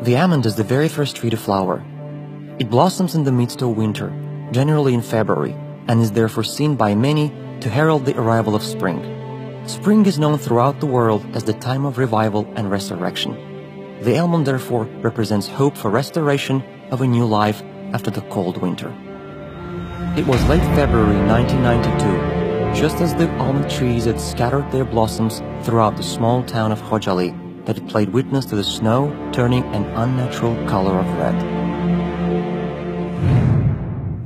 The almond is the very first tree to flower. It blossoms in the midst of winter, generally in February, and is therefore seen by many to herald the arrival of spring. Spring is known throughout the world as the time of revival and resurrection. The almond therefore represents hope for restoration of a new life after the cold winter. It was late February 1992, just as the almond trees had scattered their blossoms throughout the small town of Khojaly, that it played witness to the snow turning an unnatural color of red.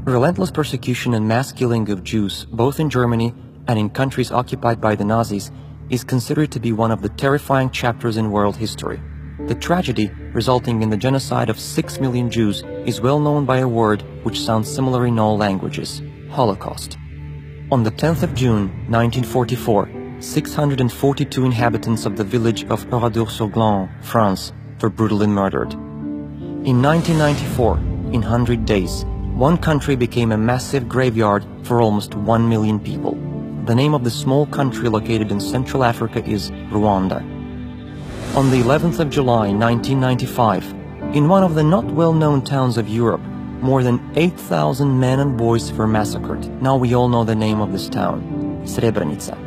Relentless persecution and mass killing of Jews, both in Germany and in countries occupied by the Nazis, is considered to be one of the terrifying chapters in world history. The tragedy, resulting in the genocide of 6 million Jews, is well known by a word which sounds similar in all languages: Holocaust. On the 10th of June, 1944, 642 inhabitants of the village of Oradour-sur-Glane, France, were brutally murdered. In 1994, in 100 days, one country became a massive graveyard for almost 1 million people. The name of the small country located in Central Africa is Rwanda. On the 11th of July 1995, in one of the not well-known towns of Europe, more than 8,000 men and boys were massacred. Now we all know the name of this town, Srebrenica.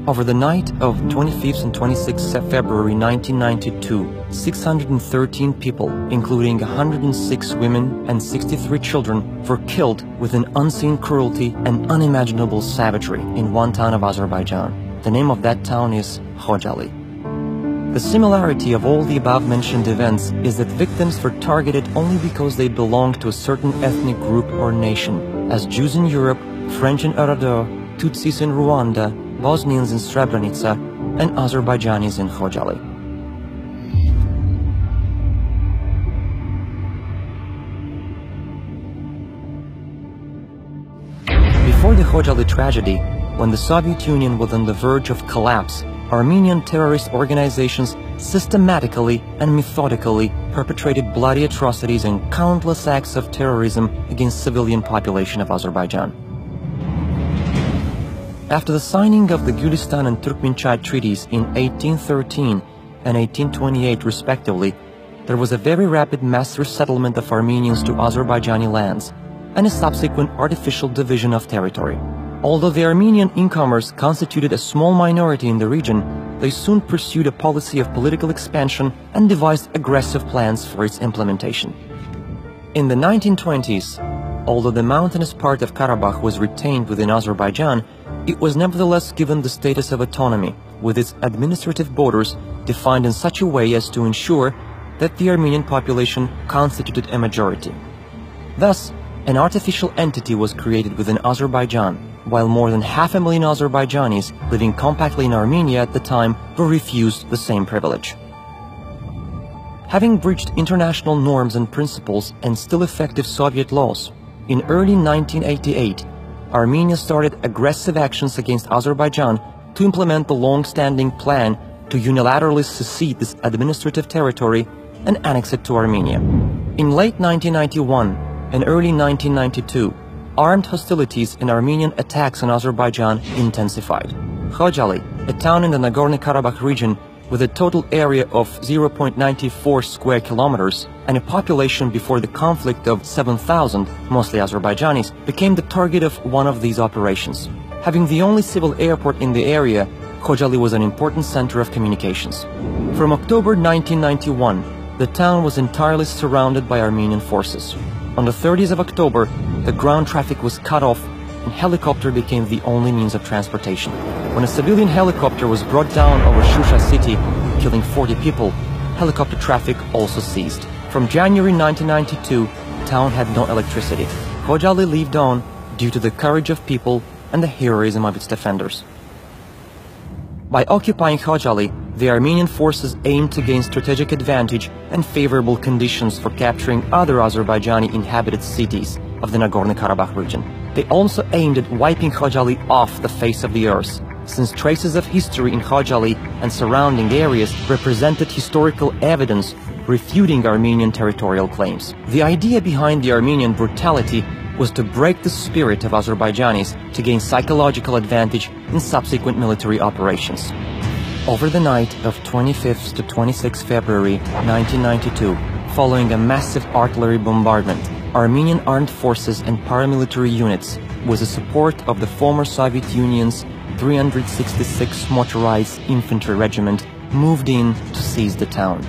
Over the night of 25th and 26th February 1992, 613 people, including 106 women and 63 children, were killed with an unseen cruelty and unimaginable savagery in one town of Azerbaijan. The name of that town is Khojaly. The similarity of all the above-mentioned events is that victims were targeted only because they belonged to a certain ethnic group or nation, as Jews in Europe, French in Oradour, Tutsis in Rwanda, Bosnians in Srebrenica, and Azerbaijanis in Khojaly. Before the Khojaly tragedy, when the Soviet Union was on the verge of collapse, Armenian terrorist organizations systematically and methodically perpetrated bloody atrocities and countless acts of terrorism against civilian population of Azerbaijan. After the signing of the Gulistan and Turkmenchai treaties in 1813 and 1828 respectively, there was a very rapid mass resettlement of Armenians to Azerbaijani lands and a subsequent artificial division of territory. Although the Armenian incomers constituted a small minority in the region, they soon pursued a policy of political expansion and devised aggressive plans for its implementation. In the 1920s, although the mountainous part of Karabakh was retained within Azerbaijan, it was nevertheless given the status of autonomy, with its administrative borders defined in such a way as to ensure that the Armenian population constituted a majority. Thus, an artificial entity was created within Azerbaijan, while more than 500,000 Azerbaijanis living compactly in Armenia at the time were refused the same privilege. Having breached international norms and principles and still effective Soviet laws, in early 1988, Armenia started aggressive actions against Azerbaijan to implement the long-standing plan to unilaterally secede this administrative territory and annex it to Armenia. In late 1991 and early 1992, armed hostilities and Armenian attacks on Azerbaijan intensified. Khojaly, a town in the Nagorno-Karabakh region with a total area of 0.94 square kilometers and a population before the conflict of 7,000, mostly Azerbaijanis, became the target of one of these operations. Having the only civil airport in the area, Khojaly was an important center of communications. From October 1991, the town was entirely surrounded by Armenian forces. On the 30th of October, the ground traffic was cut off and helicopter became the only means of transportation. When a civilian helicopter was brought down over Shusha city, killing 40 people, helicopter traffic also ceased. From January 1992, the town had no electricity. Khojaly lived on due to the courage of people and the heroism of its defenders. By occupying Khojaly, the Armenian forces aimed to gain strategic advantage and favorable conditions for capturing other Azerbaijani inhabited cities of the Nagorno-Karabakh region. They also aimed at wiping Khojaly off the face of the earth, since traces of history in Khojaly and surrounding areas represented historical evidence refuting Armenian territorial claims. The idea behind the Armenian brutality was to break the spirit of Azerbaijanis to gain psychological advantage in subsequent military operations. Over the night of 25th to 26th February 1992, following a massive artillery bombardment, Armenian armed forces and paramilitary units, with the support of the former Soviet Union's 366th Motorized Infantry Regiment, moved in to seize the town.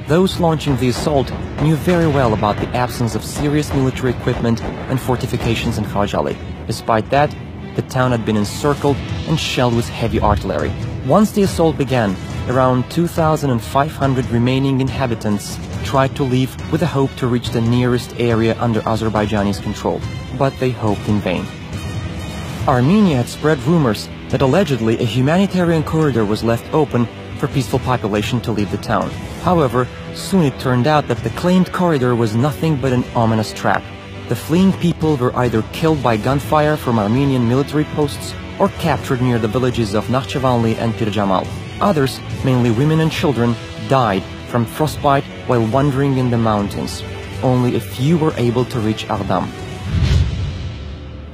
Those launching the assault knew very well about the absence of serious military equipment and fortifications in Khojaly. Despite that, the town had been encircled and shelled with heavy artillery. Once the assault began, around 2,500 remaining inhabitants tried to leave with the hope to reach the nearest area under Azerbaijani's control, but they hoped in vain. Armenia had spread rumors that allegedly a humanitarian corridor was left open for peaceful population to leave the town. However, soon it turned out that the claimed corridor was nothing but an ominous trap. The fleeing people were either killed by gunfire from Armenian military posts or captured near the villages of Nakhchivanli and Pirjamal. Others, mainly women and children, died from frostbite while wandering in the mountains. Only a few were able to reach Ardam.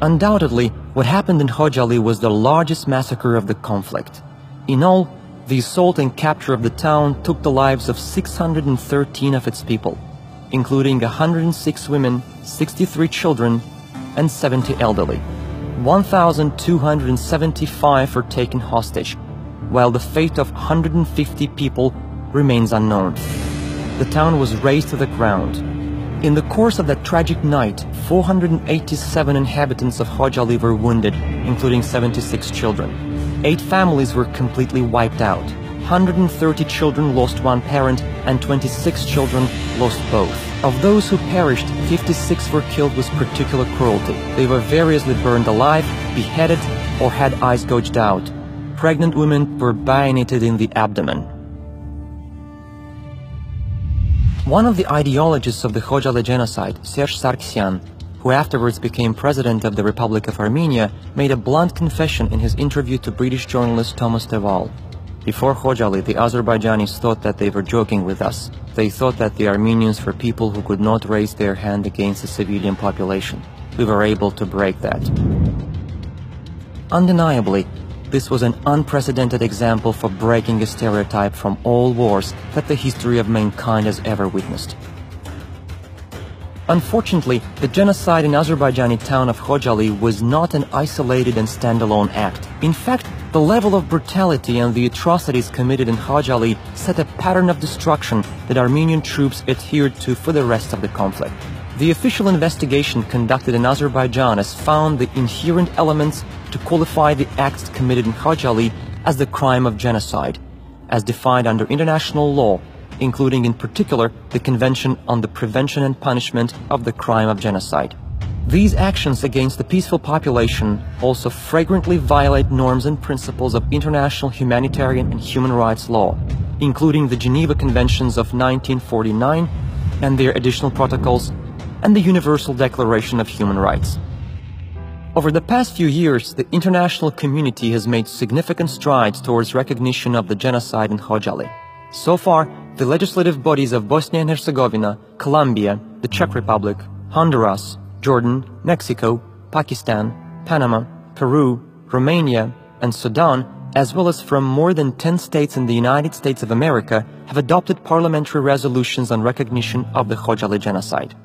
Undoubtedly, what happened in Khojaly was the largest massacre of the conflict. In all, the assault and capture of the town took the lives of 613 of its people, including 106 women, 63 children, and 70 elderly. 1,275 were taken hostage, while the fate of 150 people remains unknown. The town was razed to the ground. In the course of that tragic night, 487 inhabitants of Khojaly were wounded, including 76 children. 8 families were completely wiped out. 130 children lost one parent and 26 children lost both. Of those who perished, 56 were killed with particular cruelty. They were variously burned alive, beheaded, or had eyes gouged out. Pregnant women were bayoneted in the abdomen. One of the ideologists of the Khojaly genocide, Serge Sargsyan, who afterwards became president of the Republic of Armenia, made a blunt confession in his interview to British journalist Thomas Deval. Before Khojaly, the Azerbaijanis thought that they were joking with us. They thought that the Armenians were people who could not raise their hand against the civilian population. We were able to break that. Undeniably, this was an unprecedented example for breaking a stereotype from all wars that the history of mankind has ever witnessed. Unfortunately, the genocide in Azerbaijani town of Khojaly was not an isolated and standalone act. In fact, the level of brutality and the atrocities committed in Khojaly set a pattern of destruction that Armenian troops adhered to for the rest of the conflict. The official investigation conducted in Azerbaijan has found the inherent elements to qualify the acts committed in Khojaly as the crime of genocide, as defined under international law, including in particular the Convention on the Prevention and Punishment of the Crime of Genocide. These actions against the peaceful population also flagrantly violate norms and principles of international humanitarian and human rights law, including the Geneva Conventions of 1949 and their additional protocols, and the Universal Declaration of Human Rights. Over the past few years, the international community has made significant strides towards recognition of the genocide in Khojaly. So far, the legislative bodies of Bosnia and Herzegovina, Colombia, the Czech Republic, Honduras, Jordan, Mexico, Pakistan, Panama, Peru, Romania, and Sudan, as well as from more than 10 states in the United States of America, have adopted parliamentary resolutions on recognition of the Khojaly genocide.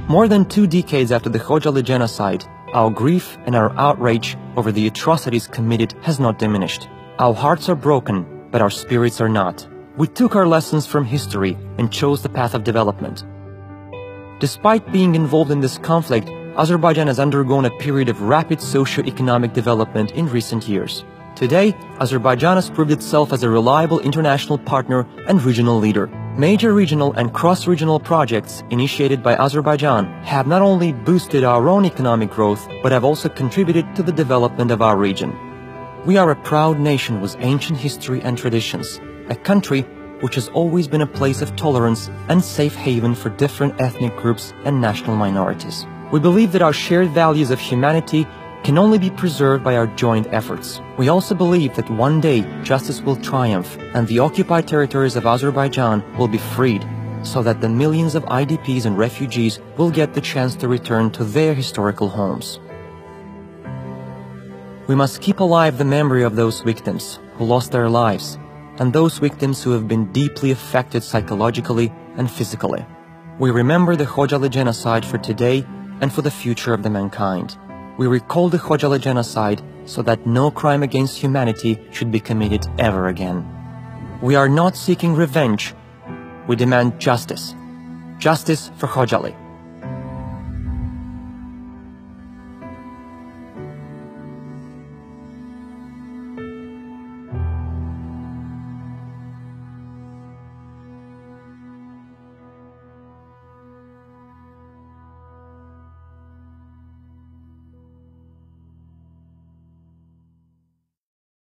More than 2 decades after the Khojaly genocide, our grief and our outrage over the atrocities committed has not diminished. Our hearts are broken, but our spirits are not. We took our lessons from history and chose the path of development. Despite being involved in this conflict, Azerbaijan has undergone a period of rapid socio-economic development in recent years. Today, Azerbaijan has proved itself as a reliable international partner and regional leader. Major regional and cross-regional projects initiated by Azerbaijan have not only boosted our own economic growth, but have also contributed to the development of our region. We are a proud nation with ancient history and traditions, a country which has always been a place of tolerance and safe haven for different ethnic groups and national minorities. We believe that our shared values of humanity can only be preserved by our joint efforts. We also believe that one day justice will triumph and the occupied territories of Azerbaijan will be freed, so that the millions of IDPs and refugees will get the chance to return to their historical homes. We must keep alive the memory of those victims who lost their lives and those victims who have been deeply affected psychologically and physically. We remember the Khojaly genocide for today and for the future of the mankind. We recall the Khojaly genocide so that no crime against humanity should be committed ever again. We are not seeking revenge. We demand justice. Justice for Khojaly.